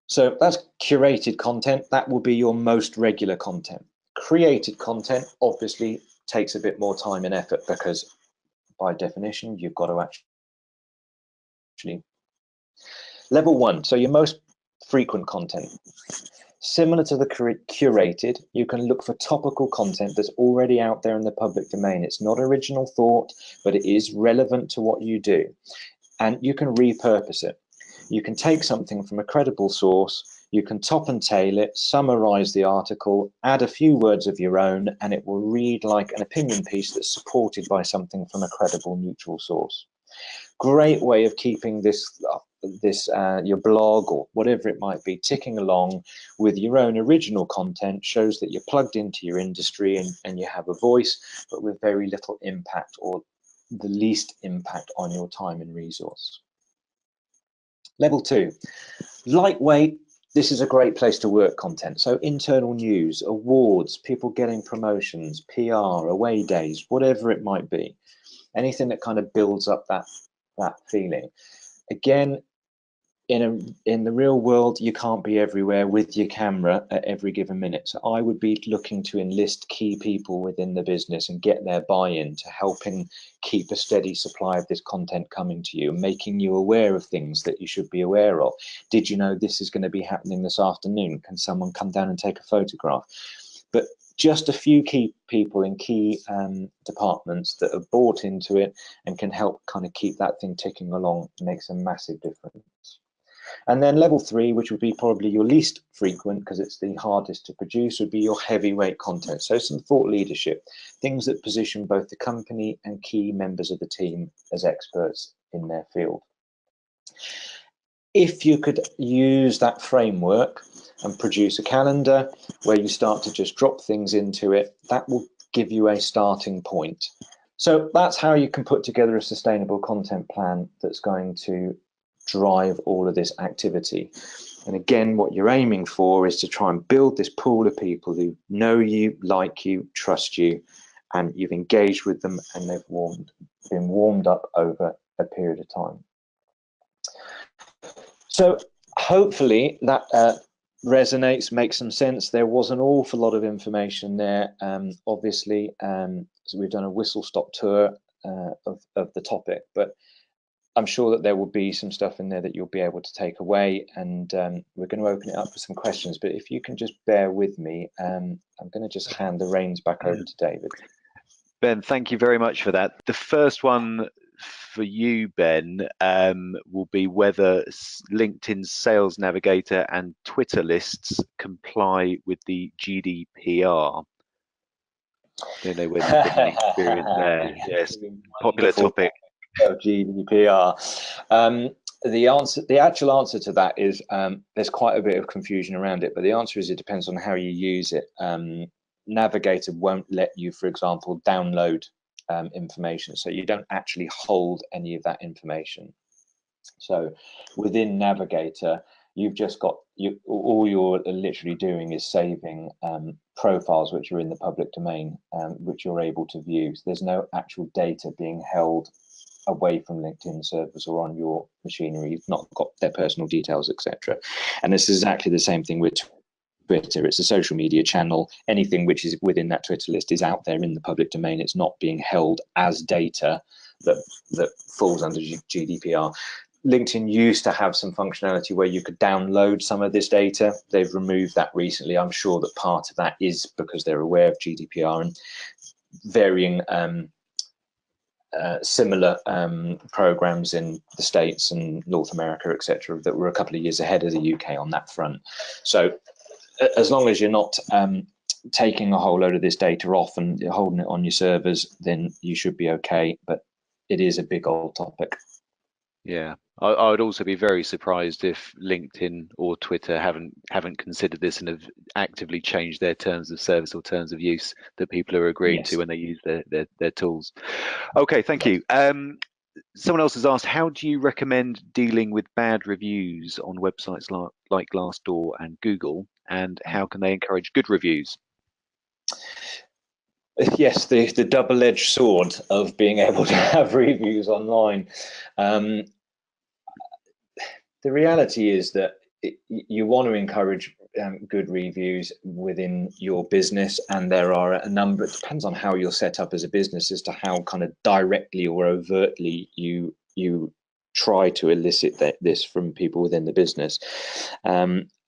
Speaker 2: So that's curated content. That will be your most regular content. Created content obviously takes a bit more time and effort because by definition, you've got to actually. Level one, so your most frequent content. Similar to the curated, you can look for topical content that's already out there in the public domain. It's not original thought, but it is relevant to what you do. And you can repurpose it. You can take something from a credible source, you can top and tail it, summarize the article, add a few words of your own, and it will read like an opinion piece that's supported by something from a credible neutral source. Great way of keeping this your blog or whatever it might be ticking along with your own original content. Shows that you're plugged into your industry and you have a voice, but with very little impact or the least impact on your time and resource. Level two, lightweight. This is a great place to work content. So internal news, awards, people getting promotions, PR, away days, whatever it might be. Anything that kind of builds up that feeling. Again, in the real world, you can't be everywhere with your camera at every given minute. So I would be looking to enlist key people within the business and get their buy-in to helping keep a steady supply of this content coming to you, making you aware of things that you should be aware of. Did you know this is going to be happening this afternoon? Can someone come down and take a photograph? But just a few key people in key departments that have bought into it and can help kind of keep that thing ticking along makes a massive difference. And then level three, which would be probably your least frequent because it's the hardest to produce, would be your heavyweight content. So some thought leadership, things that position both the company and key members of the team as experts in their field. If you could use that framework and produce a calendar where you start to just drop things into it. That will give you a starting point. So that's how you can put together a sustainable content plan that's going to drive all of this activity. And again, what you're aiming for is to try and build this pool of people who know you, like you, trust you, and you've engaged with them and they've been warmed up over a period of time. So hopefully that resonates, makes some sense. There was an awful lot of information there. Obviously, so we've done a whistle-stop tour of the topic, but I'm sure that there will be some stuff in there that you'll be able to take away, and we're going to open it up for some questions. But if you can just bear with me, I'm going to just hand the reins back over to David.
Speaker 1: Ben, thank you very much for that. The first one for you, Ben, will be whether LinkedIn's Sales Navigator and Twitter lists comply with the GDPR. Don't know whether you've got any experience there. Yes, popular topic.
Speaker 2: GDPR. The actual answer to that is there's quite a bit of confusion around it, but the answer is it depends on how you use it. Navigator won't let you, for example, download information, so you don't actually hold any of that information. So within Navigator, you've just got all you're literally doing is saving profiles which are in the public domain, which you're able to view. So there's no actual data being held away from LinkedIn servers or on your machinery. You've not got their personal details, etc. And this is exactly the same thing with Twitter. It's a social media channel. Anything which is within that Twitter list is out there in the public domain. It's not being held as data that falls under GDPR. LinkedIn used to have some functionality where you could download some of this data. They've removed that recently. I'm sure that part of that is because they're aware of GDPR and varying similar programs in the States and North America, etc., that were a couple of years ahead of the UK on that front. So as long as you're not taking a whole load of this data off and holding it on your servers, then you should be okay. But it is a big old topic.
Speaker 1: Yeah, I would also be very surprised if LinkedIn or Twitter haven't considered this and have actively changed their terms of service or terms of use that people are agreeing to when they use their tools. Okay, thank you. Someone else has asked, how do you recommend dealing with bad reviews on websites like Glassdoor and Google, and how can they encourage good reviews?
Speaker 2: Yes, the double-edged sword of being able to have reviews online. The reality is that you want to encourage good reviews within your business, and there are a number. It depends on how you're set up as a business as to how kind of directly or overtly you try to elicit this from people within the business.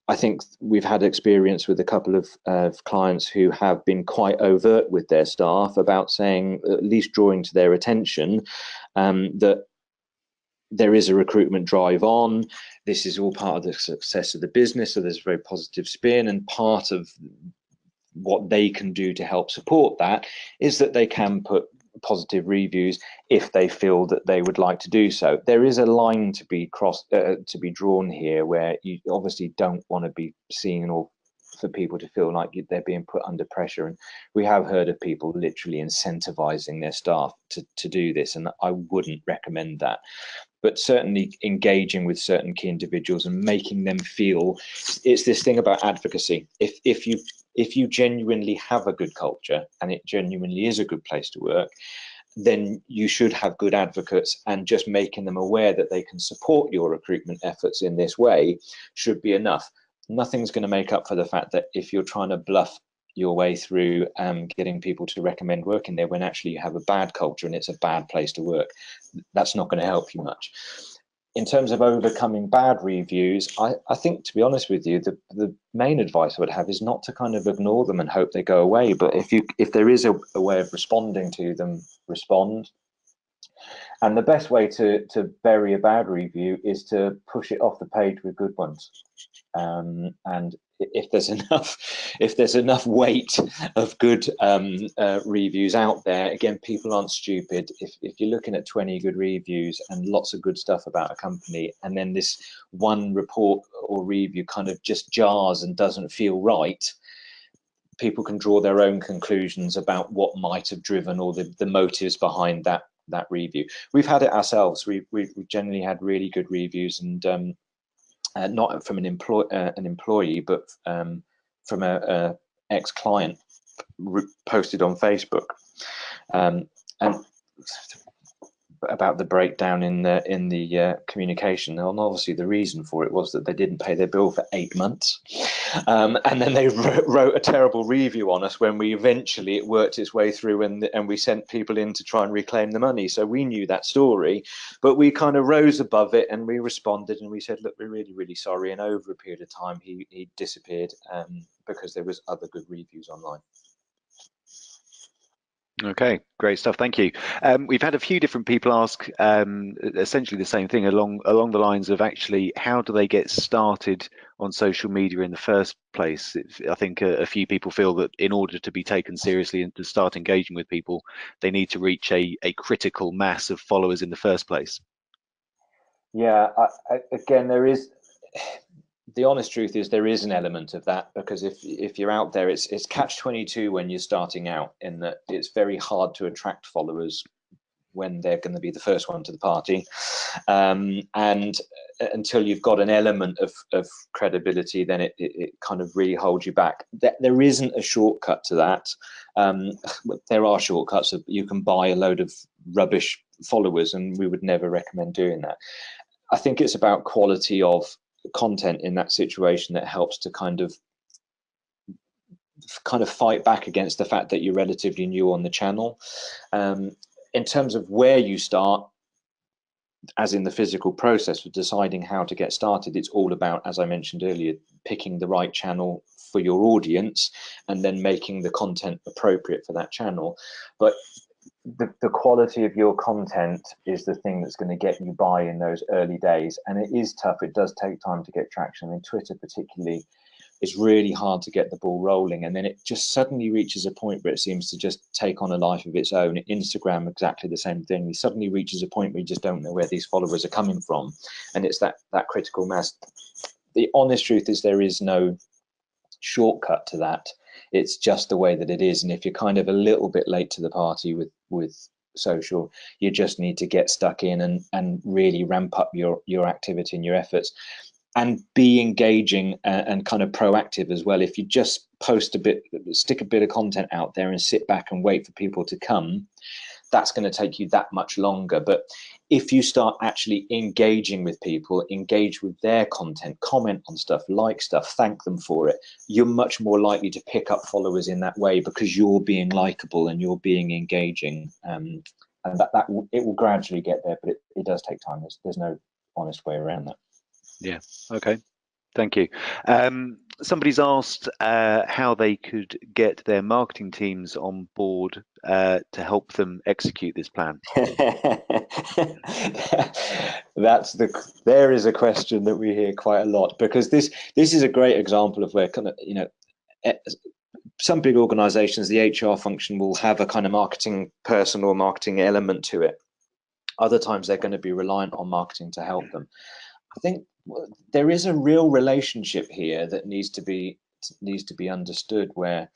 Speaker 2: I think we've had experience with a couple of clients who have been quite overt with their staff about saying, at least drawing to their attention, that there is a recruitment drive on. This is all part of the success of the business. So there's a very positive spin, and part of what they can do to help support that is that they can put positive reviews if they feel that they would like to do so. There is a line to be drawn here, where you obviously don't want to be seen or for people to feel like they're being put under pressure. And we have heard of people literally incentivizing their staff to do this, and I wouldn't recommend that. But certainly engaging with certain key individuals and making them feel, it's this thing about advocacy. If you genuinely have a good culture and it genuinely is a good place to work, then you should have good advocates, and just making them aware that they can support your recruitment efforts in this way should be enough. Nothing's going to make up for the fact that if you're trying to bluff your way through getting people to recommend working there when actually you have a bad culture and it's a bad place to work, that's not going to help you much. In terms of overcoming bad reviews, I think, to be honest with you, the main advice I would have is not to kind of ignore them and hope they go away. But if there is a way of responding to them, respond. And the best way to bury a bad review is to push it off the page with good ones. And if there's enough weight of good reviews out there, again, people aren't stupid. If you're looking at 20 good reviews and lots of good stuff about a company, and then this one report or review kind of just jars and doesn't feel right, people can draw their own conclusions about what might have driven or the motives behind that review. We've had it ourselves. We've generally had really good reviews, and not from an employee, but from a ex-client posted on Facebook, and about the breakdown in the communication. And obviously the reason for it was that they didn't pay their bill for 8 months, and then they wrote a terrible review on us when we eventually, it worked its way through, and we sent people in to try and reclaim the money. So we knew that story, but we kind of rose above it, and we responded and we said, look, we're really, really sorry. And over a period of time he disappeared, because there was other good reviews online.
Speaker 1: Okay, great stuff. Thank you. We've had a few different people ask essentially the same thing along the lines of, actually, how do they get started on social media in the first place? I think a few people feel that in order to be taken seriously and to start engaging with people, they need to reach a critical mass of followers in the first place.
Speaker 2: Yeah, again, the honest truth is there is an element of that, because if you're out there, it's catch-22 when you're starting out, in that it's very hard to attract followers when they're going to be the first one to the party, and until you've got an element of credibility, then it kind of really holds you back. There isn't a shortcut to that. There are shortcuts. You can buy a load of rubbish followers, and we would never recommend doing that. I think it's about quality of content in that situation that helps to kind of fight back against the fact that you're relatively new on the channel. In terms of where you start, as in the physical process of deciding how to get started, it's all about, as I mentioned earlier, picking the right channel for your audience and then making the content appropriate for that channel. But the quality of your content is the thing that's going to get you by in those early days. And it is tough. It does take time to get traction. In Twitter particularly, it's really hard to get the ball rolling, and then it just suddenly reaches a point where it seems to just take on a life of its own. Instagram, exactly the same thing. It suddenly reaches a point where you just don't know where these followers are coming from, and it's that critical mass. The honest truth is there is no shortcut to that. It's just the way that it is. And if you're kind of a little bit late to the party with social, you just need to get stuck in and really ramp up your activity and your efforts, and be engaging and kind of proactive as well. If you just stick a bit of content out there and sit back and wait for people to come, that's going to take you that much longer. But if you start actually engaging with people, engage with their content, comment on stuff, like stuff, thank them for it, you're much more likely to pick up followers in that way, because you're being likable and you're being engaging. And that it will gradually get there, but it does take time. There's no honest way around that.
Speaker 1: Yeah. Okay. Thank you. Somebody's asked how they could get their marketing teams on board to help them execute this plan.
Speaker 2: There is a question that we hear quite a lot, because this is a great example of where kind of, some big organizations, the HR function will have a kind of marketing person or marketing element to it. Other times they're going to be reliant on marketing to help them. I think there is a real relationship here that needs to be understood, where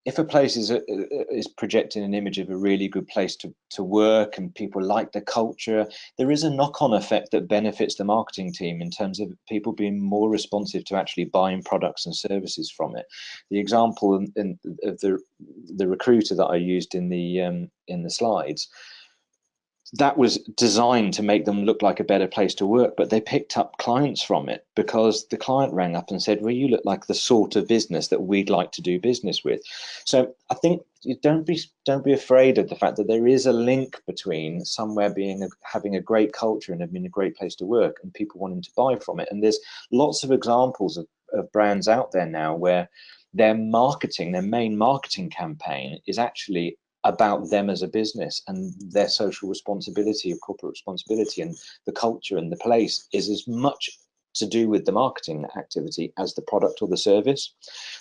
Speaker 2: if a place is projecting an image of a really good place to work and people like the culture, there is a knock-on effect that benefits the marketing team in terms of people being more responsive to actually buying products and services from it. The example of the recruiter that I used in the slides, that was designed to make them look like a better place to work, but they picked up clients from it because the client rang up and said, well, you look like the sort of business that we'd like to do business with. So I think you don't be afraid of the fact that there is a link between somewhere having a great culture and being a great place to work and people wanting to buy from it. And there's lots of examples of brands out there now where their main marketing campaign is actually about them as a business, and their social responsibility, or corporate responsibility, and the culture and the place is as much to do with the marketing activity as the product or the service.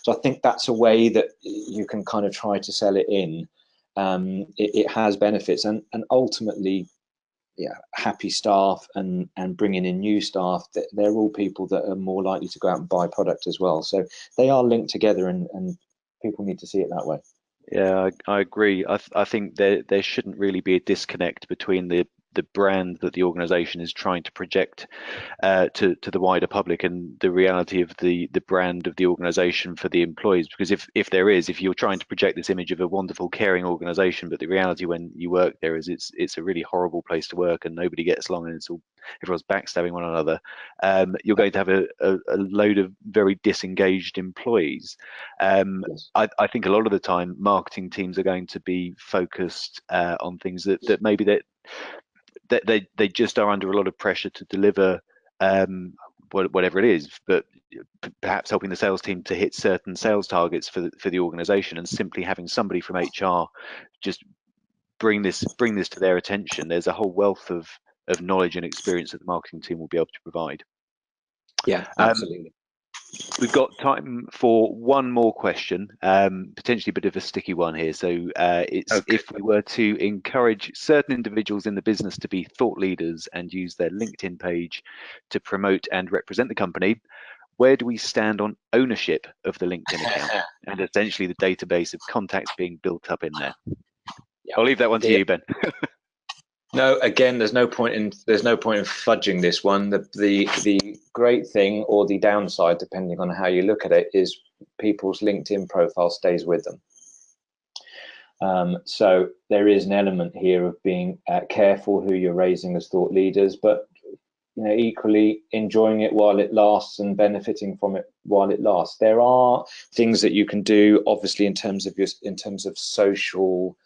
Speaker 2: So I think that's a way that you can kind of try to sell it in. It has benefits, and ultimately, yeah, happy staff and bringing in new staff, they're all people that are more likely to go out and buy product as well. So they are linked together, and people need to see it that way.
Speaker 1: Yeah, I agree. I think there shouldn't really be a disconnect between the brand that the organization is trying to project to the wider public and the reality of the brand of the organization for the employees. Because if you're trying to project this image of a wonderful, caring organization, but the reality when you work there is it's a really horrible place to work and nobody gets along and everyone's backstabbing one another, you're going to have a load of very disengaged employees.
Speaker 2: Yes.
Speaker 1: I think a lot of the time marketing teams are going to be focused on things that maybe they just are under a lot of pressure to deliver whatever it is, but perhaps helping the sales team to hit certain sales targets for the organization, and simply having somebody from HR just bring this to their attention. There's a whole wealth of knowledge and experience that the marketing team will be able to provide.
Speaker 2: Yeah, absolutely.
Speaker 1: We've got time for one more question, potentially a bit of a sticky one here. So it's
Speaker 2: Okay.
Speaker 1: if we were to encourage certain individuals in the business to be thought leaders and use their LinkedIn page to promote and represent the company, where do we stand on ownership of the LinkedIn account and essentially the database of contacts being built up in there?
Speaker 2: Yeah.
Speaker 1: I'll leave that one to you, Ben.
Speaker 2: No, again, there's no point in fudging this one. The great thing, or the downside, depending on how you look at it, is people's LinkedIn profile stays with them. So there is an element here of being careful who you're raising as thought leaders, but equally enjoying it while it lasts and benefiting from it while it lasts. There are things that you can do, obviously, in terms of social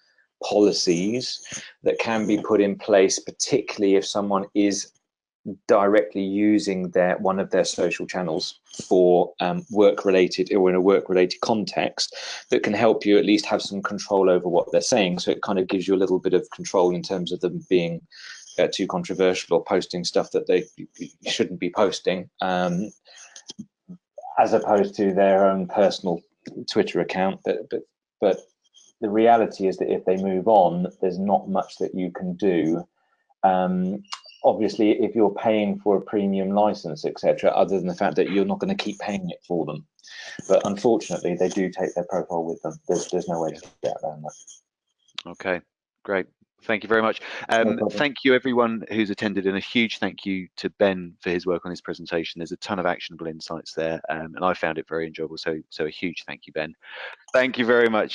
Speaker 2: policies that can be put in place, particularly if someone is directly using one of their social channels for work related, or in a work related context, that can help you at least have some control over what they're saying. So it kind of gives you a little bit of control in terms of them being too controversial or posting stuff that they shouldn't be posting, as opposed to their own personal Twitter account. But the reality is that if they move on, there's not much that you can do. Obviously, if you're paying for a premium license, etc., other than the fact that you're not going to keep paying it for them. But unfortunately, they do take their profile with them. There's no way to get around that.
Speaker 1: Okay, great. Thank you very much. Thank you everyone who's attended, and a huge thank you to Ben for his work on this presentation. There's a ton of actionable insights there, and I found it very enjoyable. So a huge thank you, Ben. Thank you very much.